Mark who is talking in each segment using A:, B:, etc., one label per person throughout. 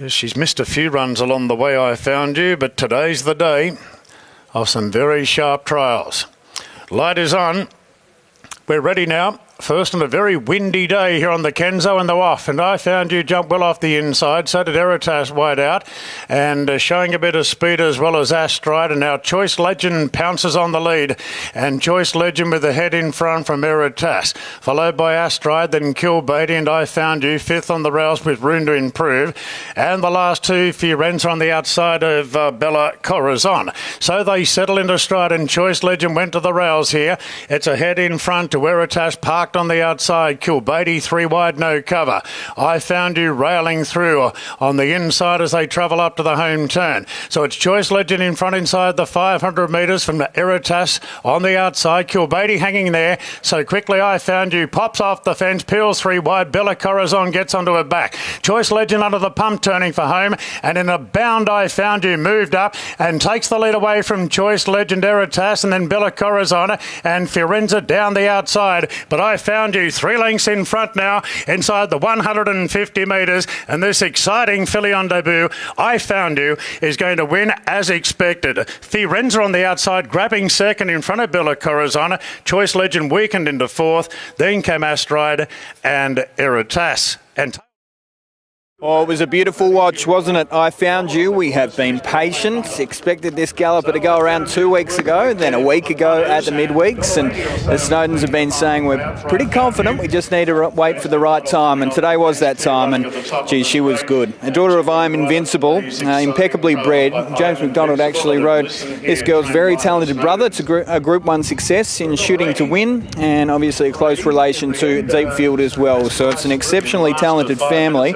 A: She's missed a few runs along the way, I found you, but today's the day of some very sharp trials. Light is on. We're ready now. First on a very windy day here on the Kenzo and the off, and I found you jump well off the inside, so did Eritas wide out, and showing a bit of speed as well as Astride, and now Choice Legend pounces on the lead, and Choice Legend with the head in front from Eritas, followed by Astride, then Kill Beatty, and I found you fifth on the rails with room to improve, and the last two, Fiorenza on the outside of Bella Corazon. So they settle into stride, and Choice Legend went to the rails here. It's a head in front to Eritas, parked on the outside. Kill Beatty, three wide, no cover. I found you railing through on the inside as they travel up to the home turn. So it's Choice Legend in front inside the 500 metres from Eritas on the outside. Kill Beatty hanging there. So quickly I found you pops off the fence, peels three wide. Bella Corazon gets onto her back. Choice Legend under the pump turning for home, and in a bound I found you moved up and takes the lead away from Choice Legend, Eritas, and then Bella Corazon and Fiorenza down the outside. But I found you 3 lengths in front now inside the 150 metres, and this exciting filly on debut, I found you, is going to win as expected. Fiorenza on the outside grabbing second in front of Bella Corazon. Choice Legend weakened into fourth, then came Astride and Eritas. And
B: oh, it was a beautiful watch, wasn't it? I found you. We have been patient. Expected this galloper to go around 2 weeks ago, then a week ago at the midweeks, and the Snowdens have been saying we're pretty confident. We just need to wait for the right time, and today was that time, and gee, she was good. A daughter of I Am Invincible, impeccably bred. James McDonald actually rode this girl's very talented brother to a Group 1 success in Shooting to Win, and obviously a close relation to Deepfield as well. So it's an exceptionally talented family.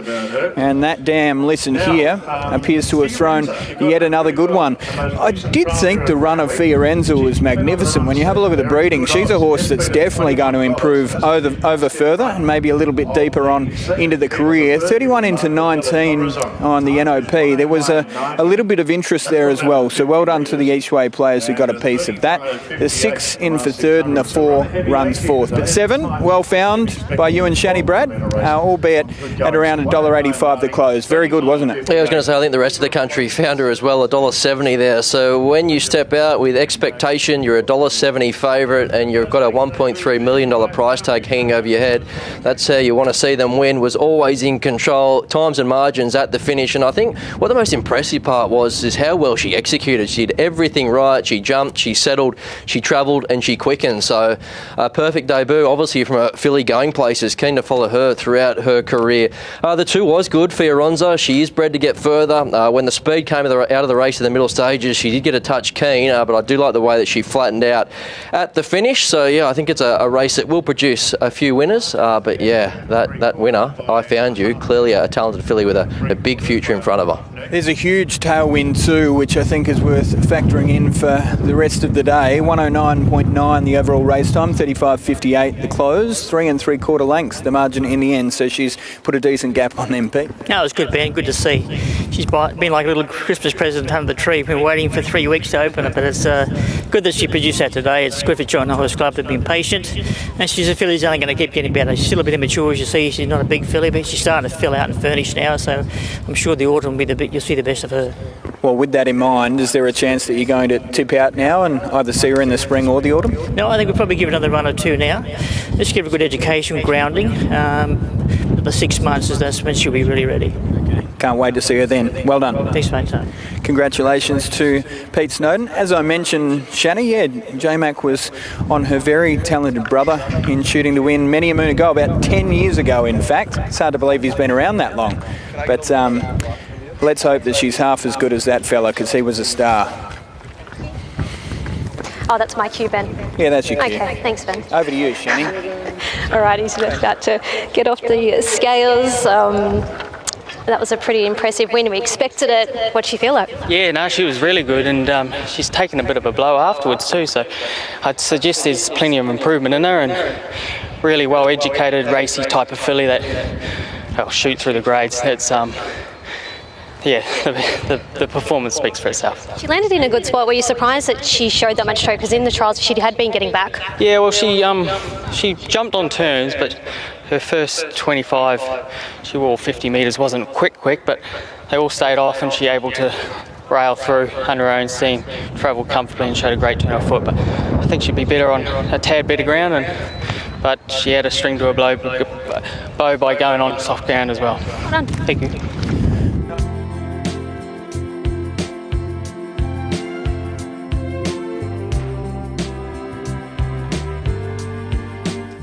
B: And that dam, listen here, appears to have thrown yet another good one. I did think the run of Fiorenza was magnificent. When you have a look at the breeding, she's a horse that's definitely going to improve over further and maybe a little bit deeper on into the career. 31 into 19 on the NOP. There was a little bit of interest there as well. So well done to the Each Way players who got a piece of that. The 6 in for third and the 4 runs fourth. But 7, well found by you and Shani Brad, albeit at around $1.85 the close. Very good, wasn't it?
C: Yeah, I was going to say, I think the rest of the country found her as well, $1.70 there. So when you step out with expectation, you're a $1.70 favourite and you've got a $1.3 million price tag hanging over your head. That's how you want to see them win. Was always in control, times and margins at the finish. And I think what the most impressive part is how well she executed. She did everything right. She jumped, she settled, she travelled and she quickened. So a perfect debut, obviously, from a filly going places. Keen to follow her throughout her career. The 2 was good. Fiorenza, she is bred to get further. When the speed came out of the race in the middle stages, she did get a touch keen, but I do like the way that she flattened out at the finish. So yeah, I think it's a race that will produce a few winners. But yeah, that winner, I found you, clearly a talented filly with a big future in front of her.
B: There's a huge tailwind too, which I think is worth factoring in for the rest of the day. 109.9 the overall race time, 35.58 the close, 3 3/4 lengths the margin in the end. So she's put a decent gap on them, Pete.
D: No, it was good, Ben. Good to see. She's been like a little Christmas present under the tree. Been waiting for 3 weeks to open it, but it's good that she produced that today. It's good for John Horse Club to have been patient, and she's a filly who's only going to keep getting better. She's still a bit immature, as you see. She's not a big filly, but she's starting to fill out and furnish now. So I'm sure the autumn will be you'll see the best of her.
B: Well, with that in mind, is there a chance that you're going to tip out now and either see her in the spring or the autumn?
D: No, I think we'll probably give another run or 2 now. Let's give her a good education, grounding. The 6 months is that's when she'll be really ready.
B: Okay. Can't wait to see her then. Well done.
D: Thanks, mate.
B: Congratulations to Pete Snowden. As I mentioned, Shani, J-Mac was on her very talented brother in Shooting to Win many a moon ago, about 10 years ago in fact. It's hard to believe he's been around that long. But let's hope that she's half as good as that fella, because he was a star.
E: Oh, that's my cue, Ben.
B: Yeah, that's your cue.
E: Okay, thanks, Ben.
B: Over to you, Shani.
E: All right, he's about to get off the scales. That was a pretty impressive win. We expected it. What'd she feel like?
F: Yeah, no, she was really good, and she's taken a bit of a blow afterwards too, so I'd suggest there's plenty of improvement in her, and really well-educated, racy type of filly that will shoot through the grades. It's the performance speaks for itself.
E: She landed in a good spot. Were you surprised that she showed that much toe? Because in the trials she had been getting back.
F: Yeah, well, she jumped on turns, but her first 25, she wore 50 metres, wasn't quick, but they all stayed off and she able to rail through under her own steam, travelled comfortably and showed a great turn of foot. But I think she'd be better on a tad better ground, but she had a string to her bow by going on soft ground as well.
E: Well done.
F: Thank you.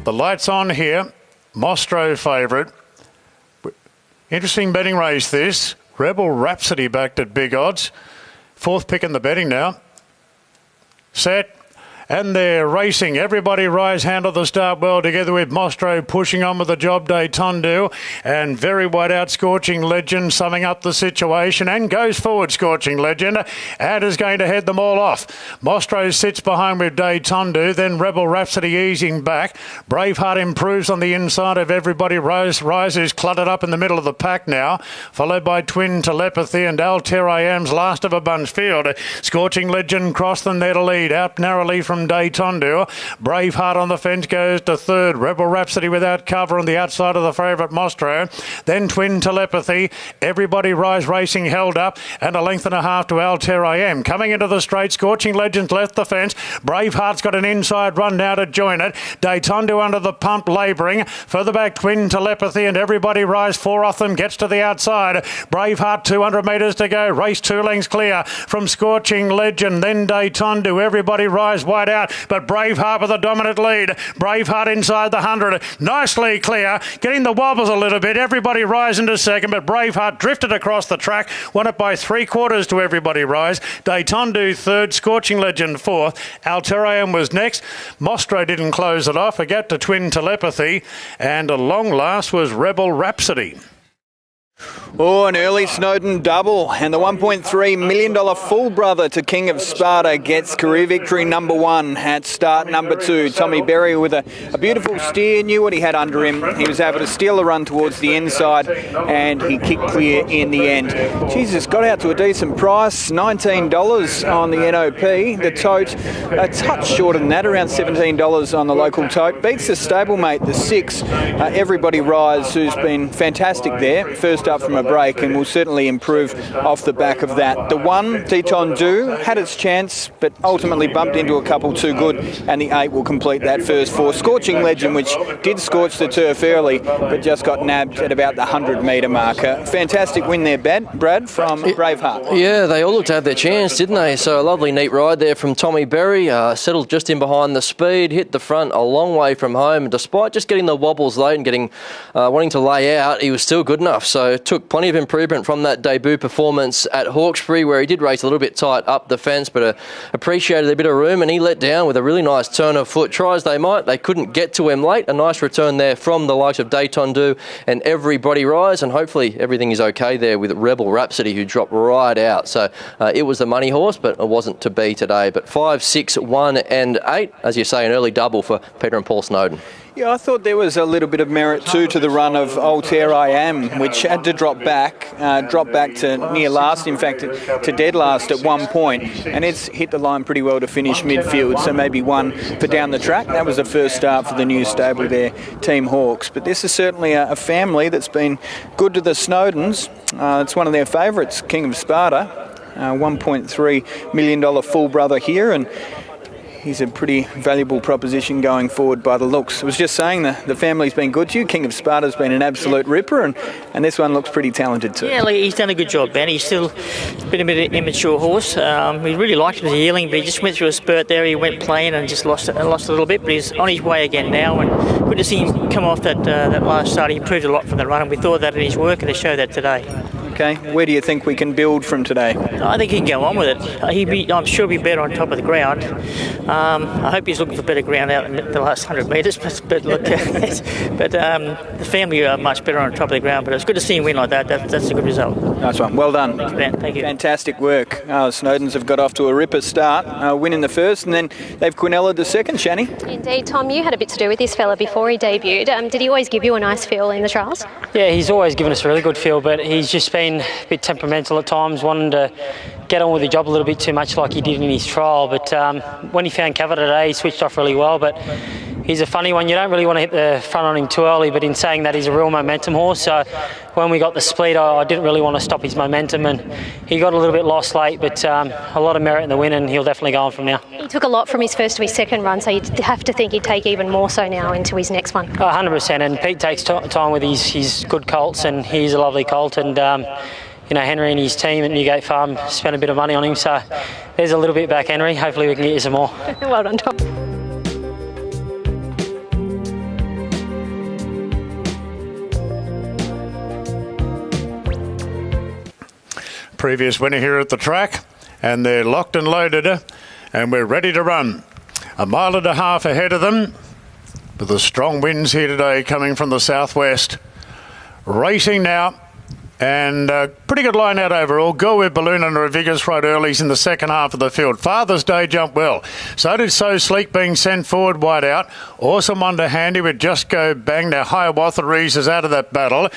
A: The light's on here. Mostro favourite. Interesting betting race this. Rebel Rhapsody backed at big odds. Fourth pick in the betting now. Set. And they're racing. Everybody rise, handle the start well together with Mostro pushing on with the job day Tondu. And very wide out Scorching Legend summing up the situation and goes forward Scorching Legend and is going to head them all off. Mostro sits behind with Day Tondu, then Rebel Rhapsody easing back. Braveheart improves on the inside of Everybody Rise is cluttered up in the middle of the pack now, followed by Twin Telepathy and Alter I Am's last of a bunch field. Scorching Legend crossed them there to lead, out narrowly from Day Tondu. Braveheart on the fence goes to third. Rebel Rhapsody without cover on the outside of the favourite Mostro. Then Twin Telepathy. Everybody Rise Racing held up and a length and a half to Alter I Am. Coming into the straight, Scorching Legends left the fence. Braveheart's got an inside run now to join it. Day Tondu under the pump labouring. Further back Twin Telepathy and Everybody Rise. Four off them gets to the outside. Braveheart 200 metres to go. Race 2 lengths clear from Scorching Legend. Then Day Tondu. Everybody Rise wide out, but Braveheart with a dominant lead. Braveheart inside the 100, nicely clear, getting the wobbles a little bit. Everybody Rise into second, but Braveheart drifted across the track, won it by 3/4 to Everybody Rise. Day Tondu third, Scorching Legend fourth. Alterium was next. Mostro didn't close it off. A gap to Twin Telepathy, and a long last was Rebel Rhapsody.
B: Oh, an early Snowden double, and the $1.3 million full brother to King of Sparta gets career victory number 1 at start number 2. Tommy Berry with a beautiful steer, knew what he had under him. He was able to steal a run towards the inside, and he kicked clear in the end. Jesus, got out to a decent price, $19 on the NOP. The tote, a touch shorter than that, around $17 on the local tote. Beats the stablemate, the 6, Everybody Rise, who's been fantastic there. First up from a break and will certainly improve off the back of that. The 1, Deton Do, had its chance but ultimately bumped into a couple too good, and the 8 will complete that first 4. Scorching Legend, which did scorch the turf early but just got nabbed at about the 100 metre marker. Fantastic win there, Brad, from Braveheart.
C: Yeah, they all looked to have their chance, didn't they? So a lovely neat ride there from Tommy Berry, settled just in behind the speed, hit the front a long way from home, and despite just getting the wobbles late and getting wanting to lay out, he was still good enough. So took plenty of improvement from that debut performance at Hawkesbury, where he did race a little bit tight up the fence, but appreciated a bit of room, and he let down with a really nice turn of foot. Try as they might, they couldn't get to him late. A nice return there from the likes of Dayton Do and Everybody Rise, and hopefully everything is okay there with Rebel Rhapsody, who dropped right out. So it was the money horse, but it wasn't to be today. But 5, 6, 1 and 8, as you say, an early double for Peter and Paul Snowden.
B: Yeah, I thought there was a little bit of merit too to the run of Alter I Am, which had to drop back to near last, in fact, to dead last at one point, and it's hit the line pretty well to finish midfield, so maybe one for down the track. That was the first start for the new stable there, Team Hawks. But this is certainly a family that's been good to the Snowdens. It's one of their favourites, King of Sparta, $1.3 million full brother here, and he's a pretty valuable proposition going forward by the looks. I was just saying the family's been good to you. King of Sparta's been an absolute ripper, and this one looks pretty talented too.
D: Yeah, he's done a good job, Ben. He's still been a bit of an immature horse. We really liked him as a yearling, but he just went through a spurt there. He went plain and just lost a little bit, but he's on his way again now, and good to see him come off that last start. He improved a lot from the run, and we thought that in his work, and he showed that today.
B: Okay, where do you think we can build from today?
D: I think he can go on with it. I'm sure he'll be better on top of the ground. I hope he's looking for better ground out in the last 100 metres, but look, the family are much better on top of the ground. But it's good to see him win like that. That's a good result.
B: Nice one. Well done.
D: Thanks, Ben. Thank you.
B: Fantastic work. Snowdens have got off to a ripper start, winning the first, and then they've Quinella the second, Shani.
E: Indeed, Tom, you had a bit to do with this fella before he debuted. Did he always give you a nice feel in the trials?
G: Yeah, he's always given us a really good feel, but he's just been been a bit temperamental at times, wanting to get on with the job a little bit too much like he did in his trial. But when he found cover today, he switched off really well. But he's a funny one. You don't really want to hit the front on him too early, but in saying that, he's a real momentum horse. So when we got the split, I didn't really want to stop his momentum, and he got a little bit lost late, but a lot of merit in the win, and he'll definitely go on from now.
E: He took a lot from his first to his second run, so you'd have to think he'd take even more so now into his next one.
G: 100%, and Pete takes time with his good colts, and he's a lovely colt, and Henry and his team at Newgate Farm spent a bit of money on him, so there's a little bit back, Henry. Hopefully we can get you some more.
E: Well done, Tom.
A: Previous winner here at the track, and they're locked and loaded, and we're ready to run. 1.5 miles ahead of them, with the strong winds here today coming from the southwest. Racing now, and pretty good line out overall. Go with Balloon under a vigorous right earlies in the second half of the field. Father's Day jumped well. So did So Sleek, being sent forward wide out. Awesome Wonder Handy with Just Go Bang. Now Hiawatha Rees is out of that battle.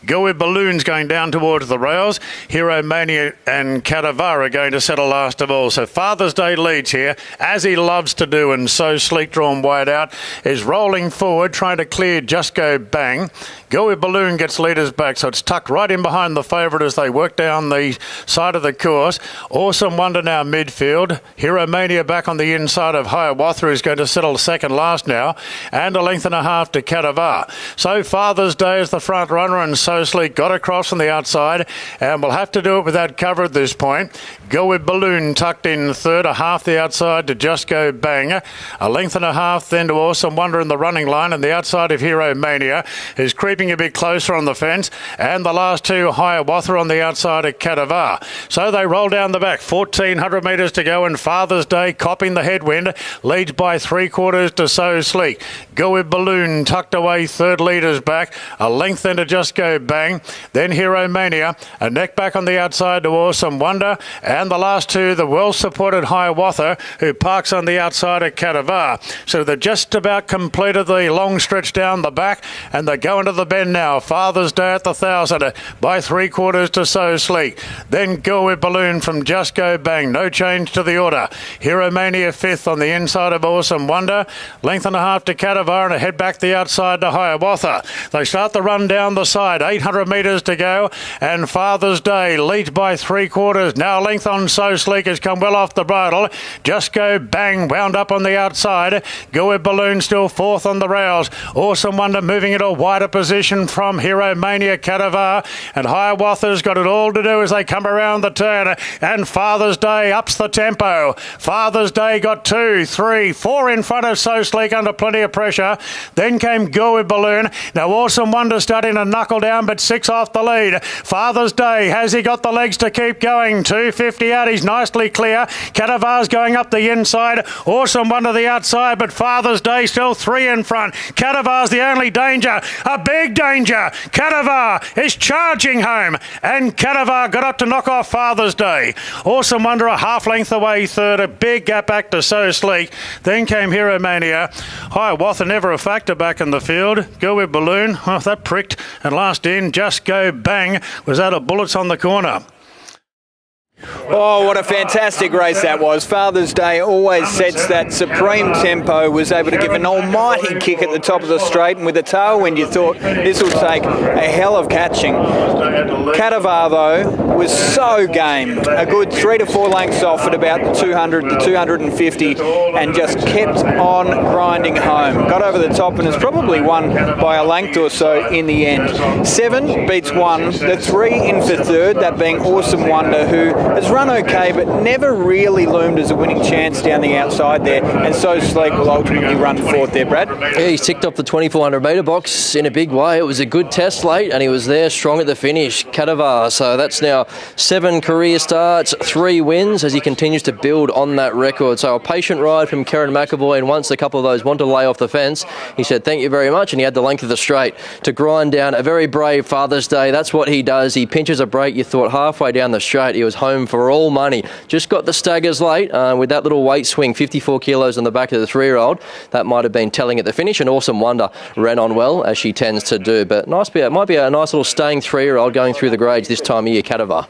A: Go with Balloons going down towards the rails. Hero Mania and Cadavara going to settle last of all. So Father's Day leads here, as he loves to do, and So Sleek, drawn wide out, is rolling forward, trying to clear Just Go Bang. Go with Balloon gets leaders back, so it's tucked right in behind the favourite as they work down the side of the course. Awesome Wonder now midfield. Hero Mania back on the inside of Hiawatha, who's going to settle second last now, and 1.5 lengths to Cadavar. So Father's Day is the front runner, and So Sleek got across from the outside, and we'll have to do it without cover at this point. Go with Balloon tucked in third, 1/2 the outside to Just Go Bang. 1.5 lengths then to Awesome Wonder in the running line, and the outside of Hero Mania is creeping a bit closer on the fence, and the last two, Hiawatha on the outside of Cadavar. So they roll down the back, 1,400 metres to go, and Father's Day, copping the headwind, leads by 3/4 to So Sleek. Go with Balloon tucked away third, leaders back, 1 length then to Just Go Bang, then Hero Mania, a neck back on the outside to Awesome Wonder, and the last two, the well-supported Hiawatha, who parks on the outside of Cadavar. So they've just about completed the long stretch down the back, and they're going to the bend now. Father's Day at the 1,000 by 3/4 to So Sleek. Then Go with Balloon from Just Go Bang. No change to the order. Hero Mania 5th on the inside of Awesome Wonder. 1.5 to Cadavar, and a head back the outside to Hiawatha. They start the run down the side. 800 metres to go, and Father's Day leads by 3/4. Now a length on So Sleek, has come well off the bridle. Just Go Bang wound up on the outside. Go with Balloon still 4th on the rails. Awesome Wonder moving into a wider position from Hero Mania, Cadavar, and Hiawatha's got it all to do as they come around the turn, and Father's Day ups the tempo. Father's Day got 2, 3, 4 in front of So Sleek under plenty of pressure. Then came Go with Balloon. Now Awesome Wonder starting to knuckle down, but 6 off the lead. Father's Day, has he got the legs to keep going? 250 out, he's nicely clear. Cadavar's going up the inside. Awesome Wonder the outside, but Father's Day still 3 in front. Cadavar's the only danger, a big danger. Cadavar is charging home, and Cadavar got up to knock off Father's Day. Awesome Wonder a 1/2 length away third, a big gap back to So Sleek. Then came Hero Mania. Hiawatha never a factor back in the field. Go with Balloon, oh, that pricked, and last in, Just Go Bang was out of bullets on the corner.
B: Oh, what a fantastic race that was. Father's Day always sets that supreme tempo, was able to give an almighty kick at the top of the straight, and with a tailwind you thought this will take a hell of catching. Cadavar, though, was so game. A good 3 to 4 lengths off at about the 200 to 250, and just kept on grinding home. Got over the top and has probably won by a length or so in the end. 7 beats 1, the 3 in for third, that being Awesome Wonder, who has run okay but never really loomed as a winning chance down the outside there, and So Sleek will ultimately run 4th there, Brad.
C: Yeah, he's ticked off the 2,400 metre box in a big way. It was a good test late, and he was there strong at the finish. Cadavar, so that's now 7 career starts, 3 wins as he continues to build on that record. So a patient ride from Karen McAvoy, and once a couple of those want to lay off the fence, he said thank you very much, and he had the length of the straight to grind down a very brave Father's Day. That's what he does. He pinches a break. You thought halfway down the straight he was home for for all money. Just got the staggers late with that little weight swing, 54 kilos on the back of the 3-year-old. That might have been telling at the finish. An Awesome Wonder ran on well, as she tends to do. But it might be a nice little staying 3-year-old going through the grades this time of year, Cadavar.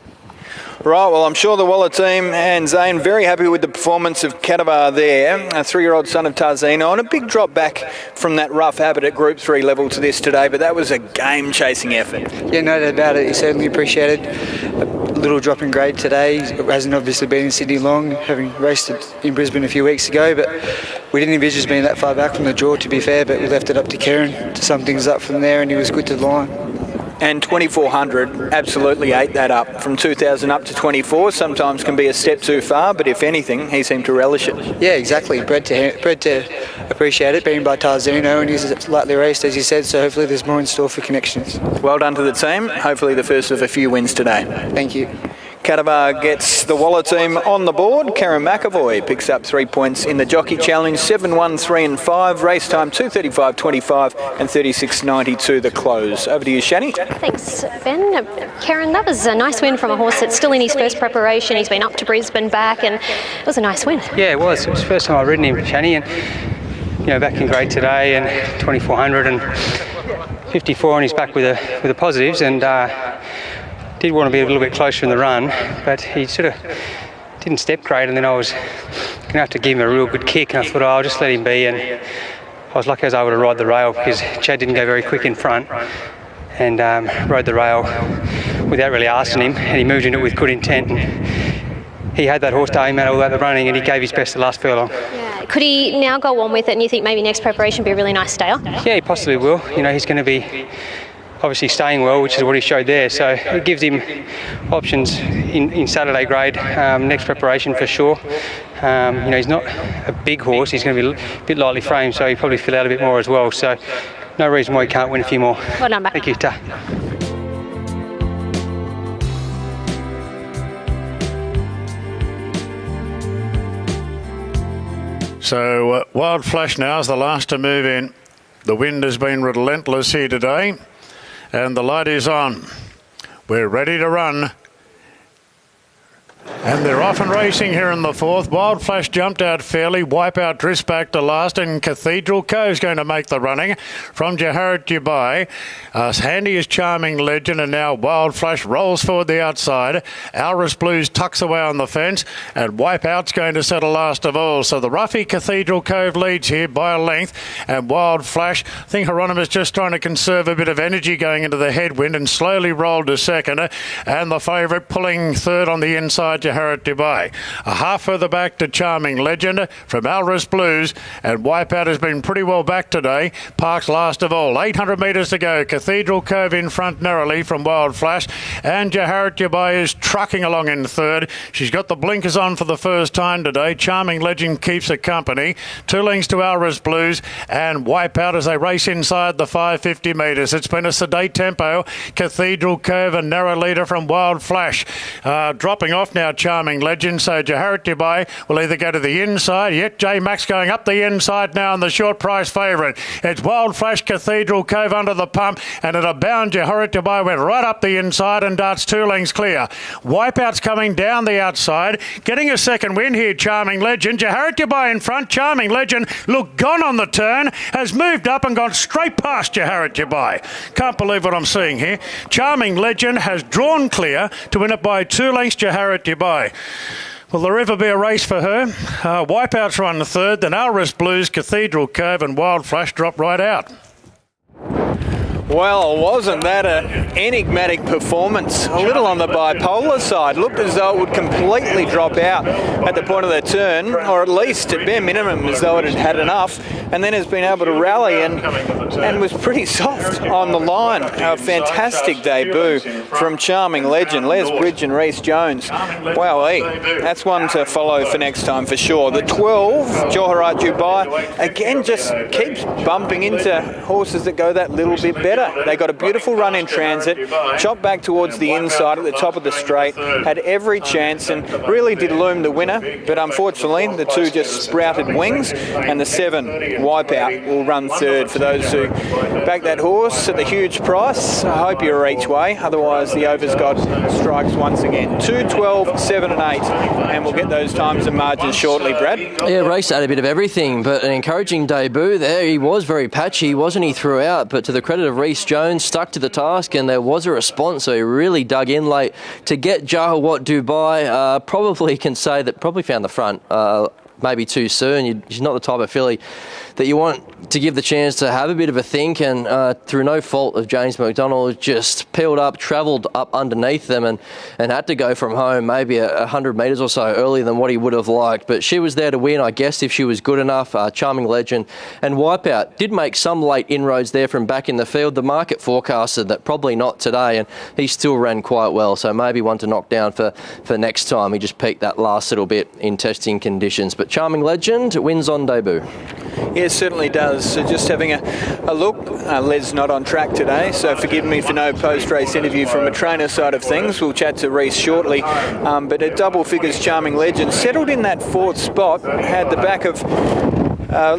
B: Right, well, I'm sure the Waller team and Zane very happy with the performance of Cadavar there, a 3-year-old son of Tarzino, and a big drop back from that rough habit at Group 3 level to this today, but that was a game-chasing effort.
H: Yeah, no doubt about it. He certainly appreciated a little drop in grade today. He hasn't obviously been in Sydney long, having raced it in Brisbane a few weeks ago, but we didn't envisage being that far back from the draw, to be fair, but we left it up to Kieran to sum things up from there, and he was good to the line.
B: And 2400 absolutely ate that up. From 2000 up to 24 sometimes can be a step too far, but if anything, he seemed to relish it.
H: Yeah, exactly. Bred to appreciate it, being by Tarzino, and he's lightly raced, as you said, so hopefully there's more in store for Connections.
B: Well done to the team. Hopefully the first of a few wins today.
H: Thank you.
B: Cadavar gets the Waller team on the board. Karen McAvoy picks up 3 points in the Jockey Challenge, 7-1, 3 and 5. Race time 2:35.25 and 36.92 the close. Over to you, Shani.
E: Thanks, Ben. Karen, that was a nice win from a horse that's still in his first preparation. He's been up to Brisbane, back, and it was a nice win.
I: Yeah, it was. It was the first time I've ridden him, Shani, and back in grade today, and 2400 and 54 on his back with the positives, and did want to be a little bit closer in the run, but he sort of didn't step great, and then I was going to have to give him a real good kick, and I thought, I'll just let him be, and I was lucky I was able to ride the rail because Chad didn't go very quick in front, and rode the rail without really asking him, and he moved into it with good intent, and he had that horse day, made all that the running, and he gave his best the last furlong.
E: Yeah. Could he now go on with it, and you think maybe next preparation will be a really nice stayer?
I: Yeah, he possibly will. He's going to be obviously staying well, which is what he showed there, so it gives him options in Saturday grade, next preparation for sure. He's not a big horse, he's going to be a bit lightly framed, so he'll probably fill out a bit more as well, so no reason why he can't win a few more.
E: Well done, mate.
I: Thank you. Ta.
A: So Wild Flash now is the last to move in. The wind has been relentless here today, and the light is on. We're ready to run. And they're off and racing here in the fourth. Wild Flash jumped out fairly. Wipeout drifts back to last, and Cathedral Cove's going to make the running from Jaharat Dubai. Handy is Charming Legend, and now Wild Flash rolls forward the outside. Alris Blues tucks away on the fence, and Wipeout's going to settle last of all. So the roughy Cathedral Cove leads here by a length, and Wild Flash, I think Hieronymus just trying to conserve a bit of energy going into the headwind, and slowly rolled to second, and the favourite pulling third on the inside, Jaharat Dubai. A half further back to Charming Legend from Alris Blues, and Wipeout has been pretty well back today. Parks last of all. 800 metres to go. Cathedral Cove in front narrowly from Wild Flash, and Jaharat Dubai is trucking along in third. She's got the blinkers on for the first time today. Charming Legend keeps her company. 2 lengths to Alris Blues, and Wipeout as they race inside the 550 metres. It's been a sedate tempo. Cathedral Cove a narrow leader from Wild Flash. Dropping off now Charming Legend, so Jaharat Dubai will either go to the inside, yet J Max going up the inside now, and the short price favourite. It's Wild Flash, Cathedral Cove under the pump, and at a bound Jaharat Dubai went right up the inside and darts 2 lengths clear. Wipeout's coming down the outside, getting a second win here, Charming Legend. Jaharat Dubai in front. Charming Legend looked gone on the turn, has moved up and gone straight past Jaharat Dubai. Can't believe what I'm seeing here. Charming Legend has drawn clear to win it by 2 lengths, Jaharat Dubai. Will there ever be a race for her? Wipeout's run third, then Alris Blues, Cathedral Cove and Wild Flash drop right out.
B: Well, wasn't that an enigmatic performance? A little on the bipolar side. Looked as though it would completely drop out at the point of the turn, or at least at bare minimum as though it had had enough, and then has been able to rally and was pretty soft on the line. A fantastic debut from Charming Legend. Les Bridge and Reece Jones. Wowee, that's one to follow for next time for sure. The 12, Jaharat Dubai, again just keeps bumping into horses that go that little bit better. They got a beautiful run in transit, chopped back towards the inside at the top of the straight, had every chance and really did loom the winner, but unfortunately the 2 just sprouted wings, and the 7, Wipeout will run third. For those who back that horse at the huge price, I hope you're each way. Otherwise, the over's got strikes once again. 2, 12, 7 and 8. And we'll get those times and margins shortly, Brad.
C: Yeah, race had a bit of everything, but an encouraging debut there. He was very patchy, wasn't he, throughout? But to the credit of Rhys Jones, stuck to the task, and there was a response, so he really dug in late to get Jahawat Dubai. Probably can say that probably found the front maybe too soon. She's not the type of filly that you want to give the chance to have a bit of a think, and through no fault of James McDonald, just peeled up, travelled up underneath them and had to go from home maybe 100 metres or so earlier than what he would have liked. But she was there to win, I guess, if she was good enough. Charming Legend and Wipeout did make some late inroads there from back in the field. The market forecasted that probably not today, and he still ran quite well, so maybe one to knock down for next time. He just peaked that last little bit in testing conditions. But Charming Legend wins on debut.
B: Yeah, certainly does. So just having a look, Les not on track today, so forgive me for no post-race interview from a trainer side of things. We'll chat to Rhys shortly. But at double figures, Charming Legend settled in that fourth spot, had the back of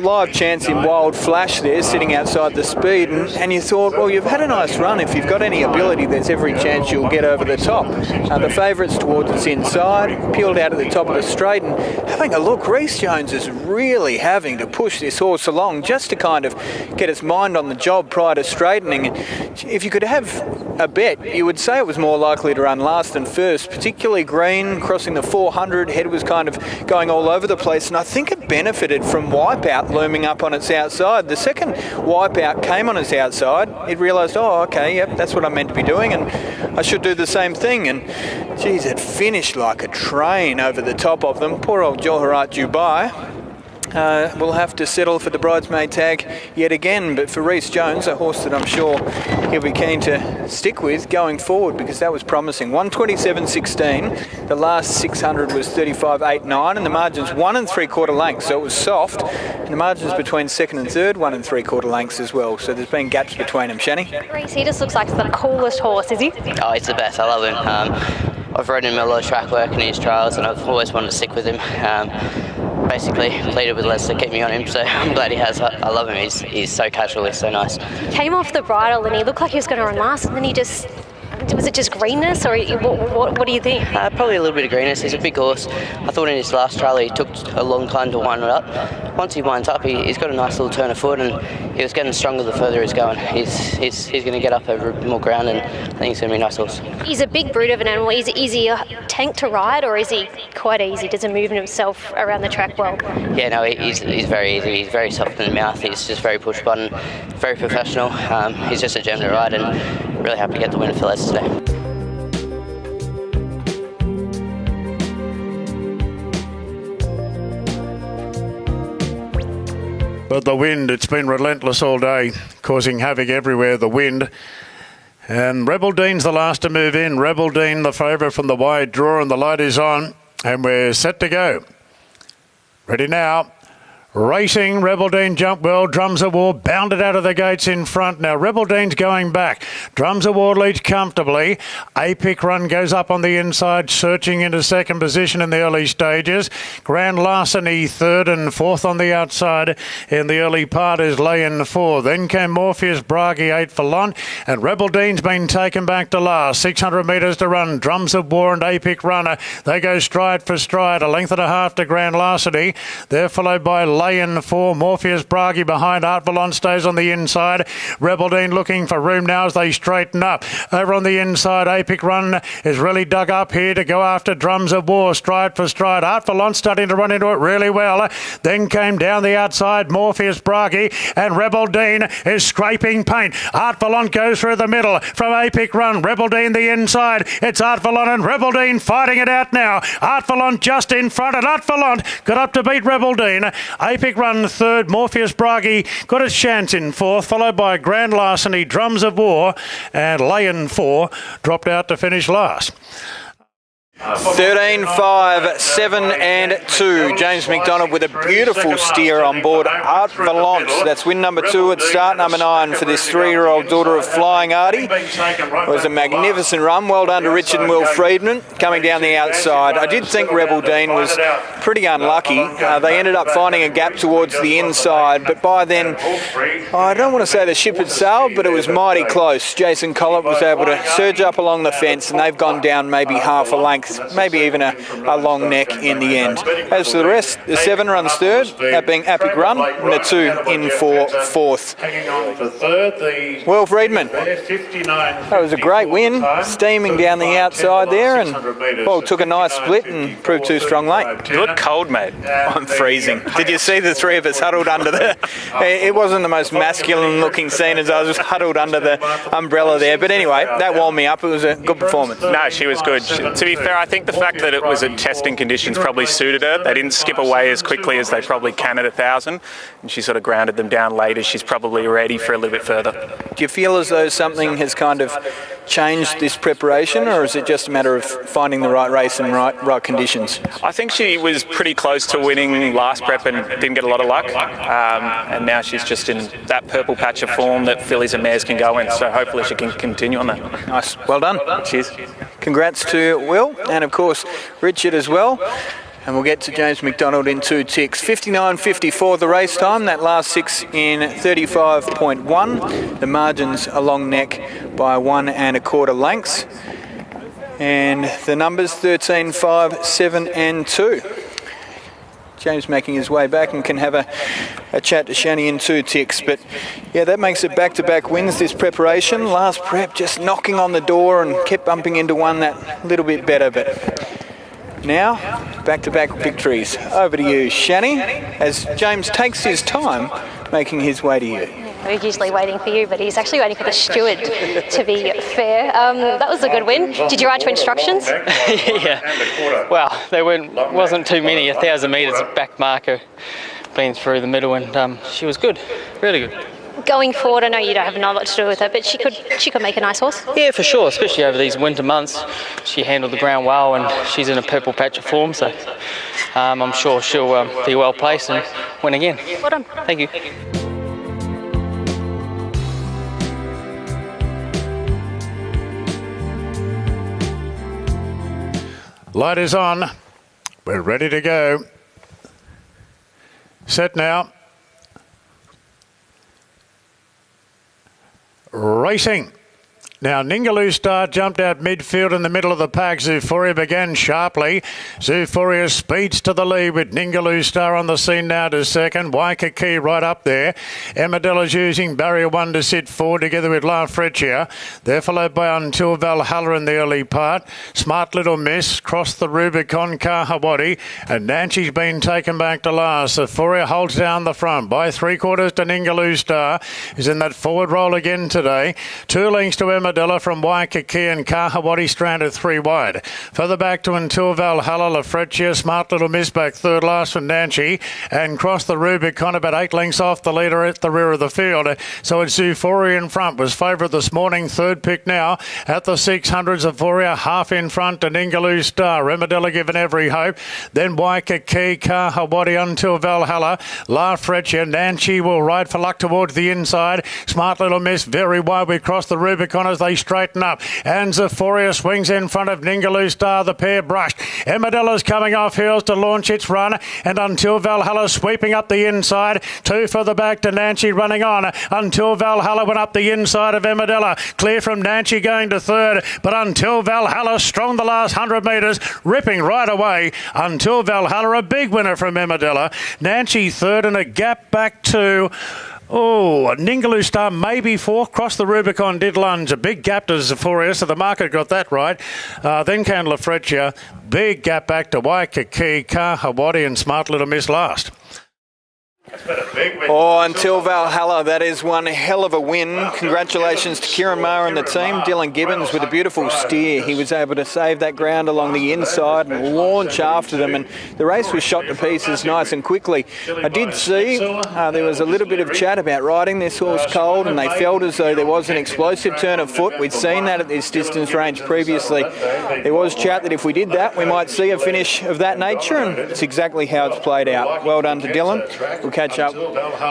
B: live chance in Wild Flash there, sitting outside the speed, and you thought, well, you've had a nice run. If you've got any ability, there's every chance you'll get over the top. The favourites towards its inside, peeled out at the top of the straight, and having a look, Rhys Jones is really having to push this horse along just to kind of get its mind on the job prior to straightening. If you could have a bet, you would say it was more likely to run last than first, particularly Green, crossing the 400, head was kind of going all over the place, and I think it benefited from Wipeout looming up on its outside. The second Wipeout came on its outside, it realised, oh, okay, yep, that's what I'm meant to be doing, and I should do the same thing. And geez, it finished like a train over the top of them. Poor old Jahawat Dubai will have to settle for the bridesmaid tag yet again, but for Rhys Jones, a horse that I'm sure he'll be keen to stick with going forward, because that was promising. 127.16, the last 600 was 35.89, and the margin's 1 3/4 lengths, so it was soft, and the margins between second and third 1 3/4 lengths as well, so there's been gaps between them. Shani?
E: Rhys, he just looks like the coolest horse, is he?
J: Oh, he's the best. I love him. I've ridden him a lot of track work in his trials, and I've always wanted to stick with him. Basically pleaded with Les to keep me on him, so I'm glad he has. I love him. He's so casual. He's so nice.
E: He came off the bridle and he looked like he was going to run last, and then he just... Was it just greenness, or what do you think?
J: Probably a little bit of greenness. He's a big horse. I thought in his last trial he took a long time to wind it up. Once he winds up, he's got a nice little turn of foot, and he was getting stronger the further he's going. He's going to get up over a bit more ground, and I think he's going to be a nice horse.
E: He's a big brute of an animal. Is he a tank to ride, or is he quite easy? Does he move himself around the track well?
J: Yeah, no, he's very easy. He's very soft in the mouth. He's just very push button, very professional. He's just a gem to ride, and really happy to get the win for Les today.
A: But the wind, it's been relentless all day, causing havoc everywhere, the wind. And Rebel Dean's the last to move in. Rebel Dean, the favourite from the wide draw, and the light is on. And we're set to go. Ready now. Racing, Rebel Dean jumped well. Drums of War bounded out of the gates in front. Now Rebel Dean's going back. Drums of War leads comfortably. Apic Run goes up on the inside, searching into second position in the early stages. Grand Larceny third, and fourth on the outside in the early part is Layin 4. Then came Morpheus Bragi 8 for Lon, and Rebel Dean's been taken back to last. 600 metres to run. Drums of War and Apic Runner, they go stride for stride. A length and a half to Grand Larceny. They're followed by Layin 4. Morpheus Bragi behind. Art Valon stays on the inside. Rebel Dean looking for room now as they straighten up. Over on the inside, Apic Run is really dug up here to go after Drums of War, stride for stride. Art Valon starting to run into it really well. Then came down the outside Morpheus Bragi, and Rebel Dean is scraping paint. Art Valon goes through the middle from Apic Run. Rebel Dean the inside. It's Art Valon and Rebel Dean fighting it out now. Art Valon just in front, and Art Valon got up to beat Rebel Dean. Apic Run third. Morpheus Bragi got his chance in fourth, followed by Grand Larceny, Drums of War, and Layin 4 dropped out to finish last.
B: 13.5, 7 and 2. James McDonald with a beautiful steer on board. Art Valance. That's win number 2 at start number 9 for this 3-year-old daughter of Flying Artie. It was a magnificent run. Well done to Richard and Will Friedman coming down the outside. I did think Rebel Dean was pretty unlucky. They ended up finding a gap towards the inside, but by then, I don't want to say the ship had sailed, but it was mighty close. Jason Collett was able to surge up along the fence, and they've gone down maybe half a length, maybe even a long neck in the end. As for the rest, the 7 runs third, that being Epic Run, and the 2 in for fourth. Will Friedman, that was a great win, steaming down the outside there, and well, took a nice split and proved too strong late.
K: You look cold, mate.
B: I'm freezing. Did you see the three of us huddled under the... It wasn't the most masculine looking scene as I was huddled under the umbrella there, but anyway, that warmed me up. It was a good performance.
K: No, she was good. To be fair, I think the fact that it was at testing conditions probably suited her. They didn't skip away as quickly as they probably can at 1,000, and she sort of grounded them down later. She's probably ready for a little bit further.
B: Do you feel as though something has kind of changed this preparation, or is it just a matter of finding the right race and right conditions?
K: I think she was pretty close to winning last prep and didn't get a lot of luck, and now she's just in that purple patch of form that fillies and mares can go in, so hopefully she can continue on that.
B: Nice, well done.
K: Cheers.
B: Congrats to Will, and of course Richard as well. And we'll get to James McDonald in 2 ticks. 59.54 the race time. That last 6 in 35.1. The margins along neck by 1 1/4 lengths. And the numbers 13, 5, 7 and 2. James making his way back and can have a chat to Shani in 2 ticks. But yeah, that makes it back-to-back wins this preparation. Last prep just knocking on the door and kept bumping into one that little bit better. But now, back-to-back victories. Over to you, Shani, as James takes his time making his way to you.
E: We're usually waiting for you, but he's actually waiting for the steward, to be fair. That was a good win. Did you write to instructions?
F: Yeah. Well, there wasn't too many. 1,000 metres back marker been through the middle, and she was good. Really good.
E: Going forward, I know you don't have a lot to do with her, but she could make a nice horse.
F: Yeah, for sure, especially over these winter months. She handled the ground well, and she's in a purple patch of form, so I'm sure she'll be well placed and win again.
E: Well done.
F: Thank you.
A: Light is on. We're ready to go. Set now. Racing. Now, Ningaloo Star jumped out midfield in the middle of the pack. Zoophoria began sharply. Zoophoria speeds to the lead with Ningaloo Star on the scene now to second. Waikiki right up there. Emmerdela's using barrier 1 to sit forward together with La Freccia. They're followed by Until Valhalla in the early part. Smart Little Miss crossed the Rubicon, Kahawati, and Nancy's been taken back to last. Zoophoria holds down the front by 3/4 to Ningaloo Star, who's in that forward roll again today. 2 lengths to Emmerdela from Waikiki, and Kahawati stranded 3 wide. Further back to Until Valhalla, La Freccia, Smart Little Miss back third last for Nancy, and crossed the Rubicon about 8 lengths off the leader at the rear of the field. So it's Zoophoria in front, was favourite this morning, third pick now at the 600. Zoophoria half in front to Ningaloo Star. Emmerdela given every hope. Then Waikiki, Kahawati, Until Valhalla, La Freccia. Nancy will ride for luck towards the inside. Smart Little Miss very wide. We cross the Rubicon as they straighten up, and Zoophoria swings in front of Ningaloo Star. The pair brushed. Emmerdela's coming off heels to launch its run, and Until Valhalla sweeping up the inside. 2 further back to Nancy running on. Until Valhalla went up the inside of Emmerdela. Clear from Nancy going to third, but Until Valhalla strong the last 100 metres, ripping right away. Until Valhalla, a big winner from Emmerdela. Nancy third, and a gap back to... Ningaloo Star maybe 4th, crossed the Rubicon, did lunge. A big gap to Zoophoria, so the market got that right. Then came La Freccia. Big gap back to Waikiki, Kahawati, and Smart Little Miss last.
B: Oh, until Valhalla, that is one hell of a win. Congratulations to Kieran Maher and the team. Dylan Gibbons with a beautiful steer. He was able to save that ground along the inside and launch after them, and the race was shot to pieces nice and quickly. I did see there was a little bit of chat about riding this horse cold, and they felt as though there was an explosive turn of foot. We'd seen that at this distance range previously. There was chat that if we did that, we might see a finish of that nature, and it's exactly how it's played out. Well done to Dylan. We'll catch up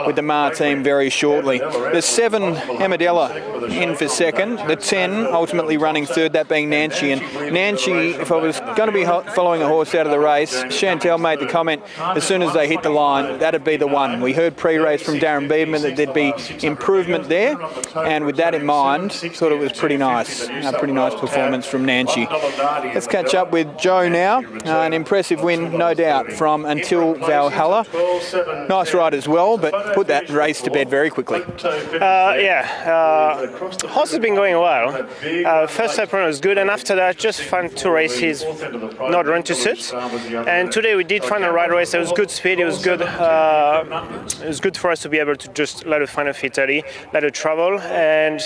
B: with the Maher team very shortly. The 7, Amadella, in for second. The 10, ultimately running third, that being Nancy. And Nancy, if I was going to be following a horse out of the race, Chantel made the comment, as soon as they hit the line, that'd be the one. We heard pre-race from Darren Beedman that there'd be improvement there, and with that in mind, thought it was pretty nice. A pretty nice performance from Nancy. Let's catch up with Joe now. An impressive win, no doubt, from Until Valhalla. Nice ride as well, but put that race to bed very quickly.
L: Horse has been going well. First lap run was good, and after that, just found 2 races not run to suit. And today we did find a right race. It was good speed. It was good. It was good for us to be able to just let her find her feet early, let her travel, and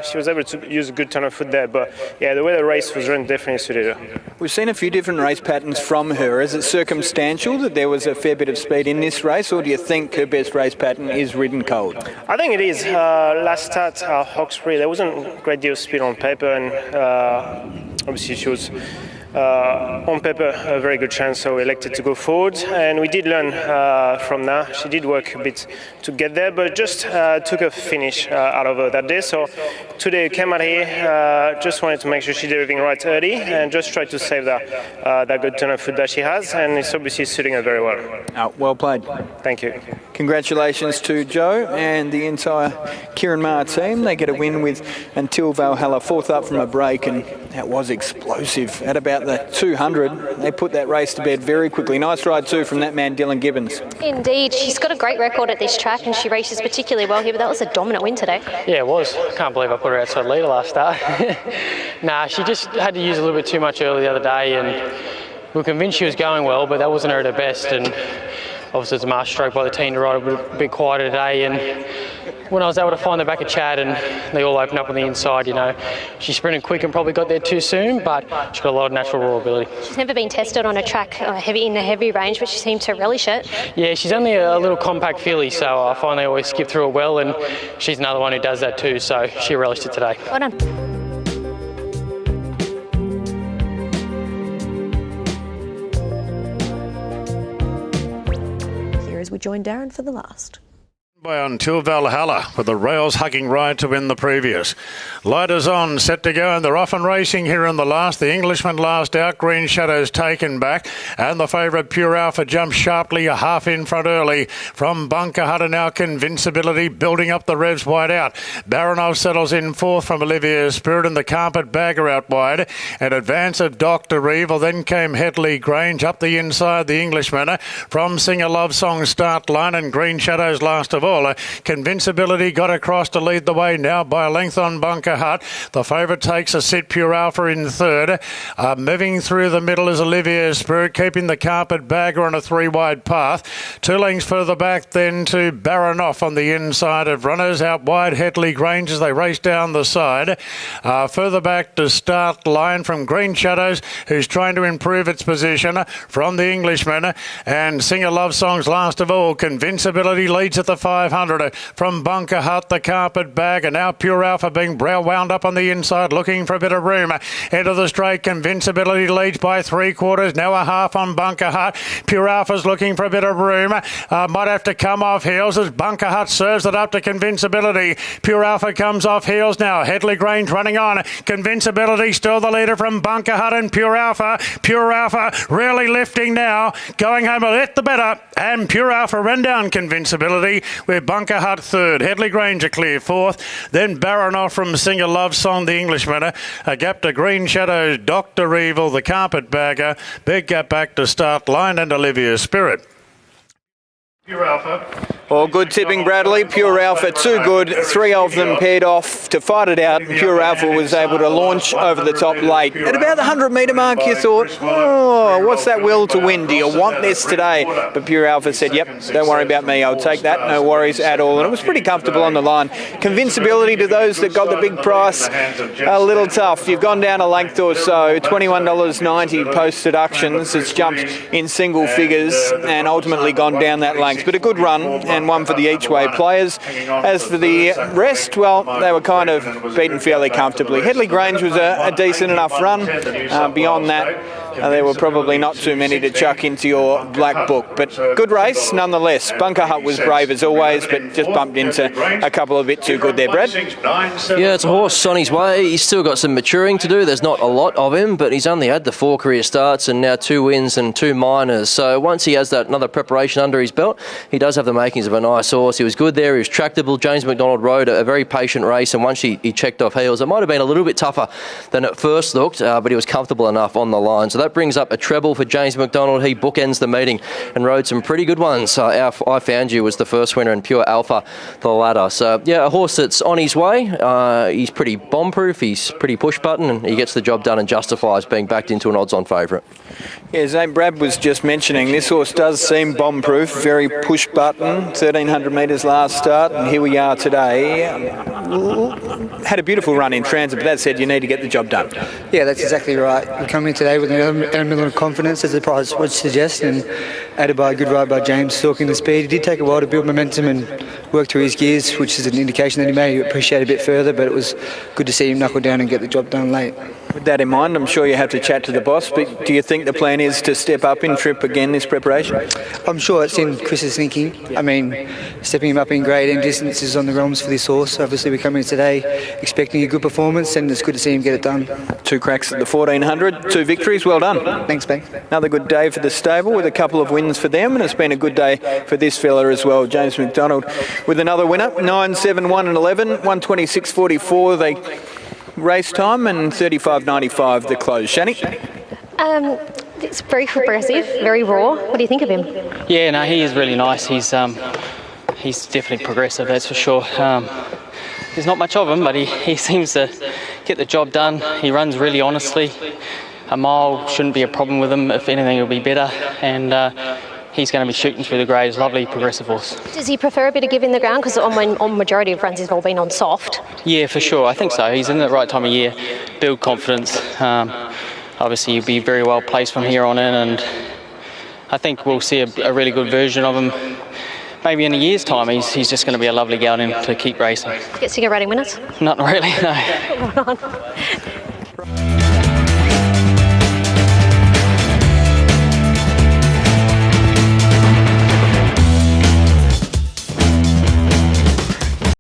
L: she was able to use a good turn of foot there. But yeah, the way the race was run definitely suited her.
B: We've seen a few different race patterns from her. Is it circumstantial that there was a fair bit of speed in this race, or do you think her best race pattern is ridden cold?
L: I think it is. Last start, Hawkesbury, there wasn't a great deal of speed on paper, and obviously she was on paper a very good chance, so we elected to go forward, and we did learn from that. She did work a bit to get there, but just took a finish out of her that day. So today we came out here, just wanted to make sure she's delivering right early and just try to save that good turn of foot that she has, and it's obviously suiting her very well.
B: Well played.
L: Thank you.
B: Congratulations to Joe and the entire Kieran Maher team. They get a win with Until Valhalla, 4th up from a break, and that was explosive. At about the 200, they put that race to bed very quickly. Nice ride too from that man, Dylan Gibbons.
E: Indeed, she's got a great record at this track and she races particularly well here, but that was a dominant win today.
G: Yeah, it was. Can't believe I put her outside leader last start. Nah, she just had to use a little bit too much early the other day, and we were convinced she was going well, but that wasn't her at her best. And obviously it's a master stroke by the team to ride a bit quieter today, and when I was able to find the back of Chad and they all opened up on the inside, you know, she sprinted quick and probably got there too soon, but she's got a lot of natural raw ability.
E: She's never been tested on a track in a heavy range, but she seemed to relish it.
G: Yeah, she's only a little compact filly, so I find they always skip through her well, and she's another one who does that too, so she relished it today.
E: Well done.
M: As we join Darren for the last.
A: By Until Valhalla, with the rails hugging right to win the previous. Lighters on, set to go, and they're off and racing here in the last. The Englishman last out, Green Shadows taken back, and the favourite Pure Alpha jumps sharply a half in front early. From Bunker Hut and now Convincibility building up the revs wide out. Baronov settles in 4th from Olivia's Spirit, and the Carpet Bagger out wide. An advance of Dr. Evil, then came Headley Grange up the inside, the Englishman. From Sing a Love Song start line, and Green Shadows last of all. Convincibility got across to lead the way now by a length on Bunker Hut. The favourite takes a sit, Pure Alpha in 3rd. Moving through the middle is Olivia's Spirit, keeping the Carpet Bagger on a 3-wide path. 2 lengths further back then to Baronoff on the inside of runners. Out wide, Headley Grange as they race down the side. Further back to start line from Green Shadows, who's trying to improve its position from the Englishman. And Sing a Love Songs last of all. Convincibility leads at the 500 from Bunker Hut, the Carpet Bag, and now Pure Alpha being brow wound up on the inside, looking for a bit of room. Into the straight, Convincibility leads by 3/4, now a half on Bunker Hut. Pure Alpha's looking for a bit of room. Might have to come off heels as Bunker Hut serves it up to Convincibility. Pure Alpha comes off heels now. Headley Grange running on. Convincibility still the leader from Bunker Hut and Pure Alpha. Pure Alpha really lifting now, going home a little better, and Pure Alpha ran down Convincibility. We're Bunker Hut 3rd, Headley Grange a clear 4th, then Baronoff from Sing a Love Song, the Englishman, a gap to Green Shadows, Dr. Evil, the Carpet Bagger, big gap back to start line, and Olivia's Spirit. Pure Alpha
B: Well, good tipping, Bradley. Pure Alpha, too good. 3 of them paired off to fight it out. Pure Alpha was able to launch over the top late. At about the 100-metre mark, you thought, oh, what's that will to win? Do you want this today? But Pure Alpha said, yep, don't worry about me. I'll take that. No worries at all. And it was pretty comfortable on the line. Convincibility to those that got the big price, a little tough. You've gone down a length or so. $21.90 post-deductions. It's jumped in single figures and ultimately gone down that length. But a good run and one for the each-way players. As for the rest, well, they were kind of beaten fairly comfortably. Headley Grange was a decent enough run. Beyond that, there were probably not too many to chuck into your black book, but good race nonetheless. Bunker Hut was brave as always, but just bumped into a couple a bit too good there, Brad.
C: Yeah, it's a horse on his way. He's still got some maturing to do. There's not a lot of him, but he's only had the 4 career starts and now 2 wins and 2 minors. So once he has that another preparation under his belt, he does have the makings of a nice horse. He was good there. He was tractable. James McDonald rode a very patient race, and once he checked off heels, it might have been a little bit tougher than it first looked, but he was comfortable enough on the line. So that brings up a treble for James McDonald. He bookends the meeting and rode some pretty good ones. I Found You was the first winner and Pure Alpha the latter. So yeah, a horse that's on his way. He's pretty bomb-proof. He's pretty push-button, and he gets the job done and justifies being backed into an odds-on favourite.
B: Yeah, Zane, Brad was just mentioning this horse does seem bomb-proof, very push-button, 1,300 metres last start, and here we are today. Had a beautiful run in transit, but that said, you need to get the job done.
H: Yeah, that's exactly right. We come in today with an element of confidence, as the prize would suggest, and added by a good ride by James, stalking the speed. It did take a while to build momentum and work through his gears, which is an indication that he may appreciate a bit further, but it was good to see him knuckle down and get the job done late.
B: With that in mind, I'm sure you have to chat to the boss, but do you think the plan is to step up in trip again this preparation?
H: I'm sure it's in Chris's thinking. I mean, stepping him up in grade and distance is on the realms for this horse. Obviously, we come in today expecting a good performance, and it's good to see him get it done.
B: 2 cracks at the 1400, 2 victories, well done.
H: Thanks, Ben.
B: Another good day for the stable with a couple of wins for them, and it's been a good day for this fella as well, James McDonald, with another winner, 9, 7, 1 and 11, 126.44 they race time and 35.95 the close. Shani?
E: It's very progressive, very raw. What do you think of him?
F: Yeah, no, he is really nice. He's definitely progressive, that's for sure. There's not much of him, but he seems to get the job done. He runs really honestly. A mile shouldn't be a problem with him. If anything, it'll be better. And he's going to be shooting through the grades. Lovely progressive horse.
E: Does he prefer a bit of give in the ground? Because on majority of runs he's all been on soft.
F: Yeah, for sure. I think so. He's in the right time of year. Build confidence. Obviously, he'll be very well placed from here on in, and I think we'll see a really good version of him. Maybe in a year's time, he's just going to be a lovely gelding to keep racing.
E: Gets to go riding winners?
F: Not really, no.
E: Right on.